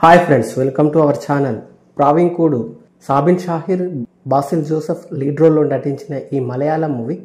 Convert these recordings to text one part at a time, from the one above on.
Hi friends, welcome to our channel. Pravinkoodu, Soubin Shahir, Basil Joseph lead రోల్లో నటించిన ఈ మలయాళం మూవీ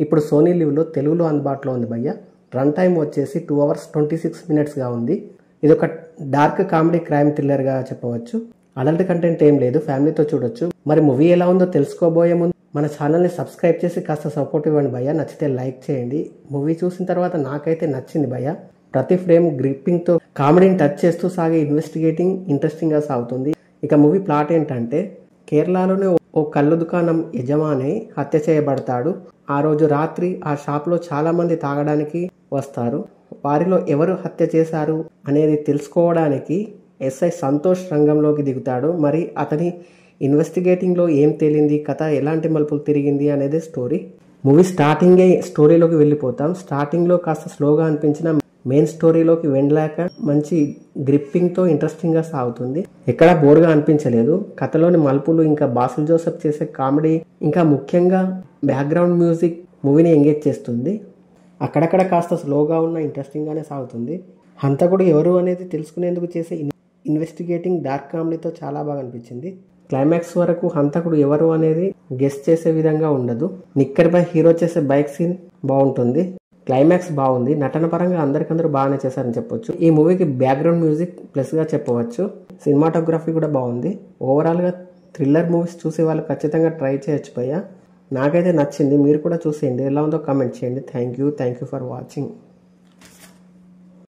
ఇప్పుడు సోనీ లివ్లో తెలుగులో అందుబాటులో ఉంది భయ్య. రన్ టైం వచ్చేసి 2 hours 26 minutesగా ఉంది. ఇది ఒక డార్క్ కామెడీ క్రైమ్ థ్రిల్లర్గా చెప్పవచ్చు. అడల్ట్ కంటెంట్ ఏం లేదు, ఫ్యామిలీతో చూడొచ్చు. మరి మూవీ ఎలా ఉందో తెలుసుకోబోయే ముందు మన ఛానల్ని సబ్స్క్రైబ్ చేసి కాస్త సపోర్ట్ ఇవ్వండి భయ్య. నచ్చితే లైక్ చేయండి. మూవీ చూసిన తర్వాత నాకైతే నచ్చింది భయ్య. ప్రతి ఫ్రేమ్ గ్రిప్పింగ్తో కామెడీని టచ్ చేస్తూ సాగే ఇన్వెస్టిగేటింగ్ ఇంట్రెస్టింగ్గా సాగుతుంది. ఇక మూవీ ప్లాట్ ఏంటంటే, కేరళలోనే ఓ కళ్ళు దుకాణం యజమాని హత్య చేయబడతాడు. ఆ రోజు రాత్రి ఆ షాప్లో చాలా మంది తాగడానికి వస్తారు. వారిలో ఎవరు హత్య చేశారు అనేది తెలుసుకోవడానికి ఎస్ఐ సంతోష్ రంగంలోకి దిగుతాడు. మరి అతని ఇన్వెస్టిగేటింగ్లో ఏం తేలింది, కథ ఎలాంటి మలుపులు తిరిగింది అనేది స్టోరీ. మూవీ స్టార్టింగే స్టోరీలోకి వెళ్ళిపోతాం. స్టార్టింగ్లో కాస్త స్లోగా అనిపించిన మెయిన్ స్టోరీలోకి వెళ్ళాక మంచి గ్రిప్పింగ్తో ఇంట్రెస్టింగ్గా సాగుతుంది. ఎక్కడా బోర్గా అనిపించలేదు. కథలోని మలుపులు, ఇంకా బాసిల్ జోసెఫ్ చేసే కామెడీ, ఇంకా ముఖ్యంగా బ్యాక్గ్రౌండ్ మ్యూజిక్ మూవీని ఎంగేజ్ చేస్తుంది. అక్కడక్కడ కాస్త స్లోగా ఉన్న ఇంట్రెస్టింగ్గానే సాగుతుంది. హంతకుడు ఎవరు అనేది తెలుసుకునేందుకు చేసే ఇన్వెస్టిగేటింగ్ డార్క్ కామెడీతో చాలా బాగా అనిపించింది. క్లైమాక్స్ వరకు హంతకుడు ఎవరు అనేది గెస్ చేసే విధంగా ఉండదు. నిక్కర్పై హీరో చేసే బైక్ సీన్ బాగుంటుంది. క్లైమాక్స్ బాగుంది. నటన పరంగా అందరికందరూ బాగానే చేశారని చెప్పొచ్చు. ఈ మూవీకి బ్యాక్గ్రౌండ్ మ్యూజిక్ ప్లస్గా చెప్పవచ్చు. సినిమాటోగ్రఫీ కూడా బాగుంది. ఓవరాల్గా థ్రిల్లర్ మూవీస్ చూసే వాళ్ళు ఖచ్చితంగా ట్రై చేయొచ్చు భయ్య. నాకైతే నచ్చింది. మీరు కూడా చూసేయండి. ఎలా ఉందో కామెంట్ చేయండి. Thank you for watching.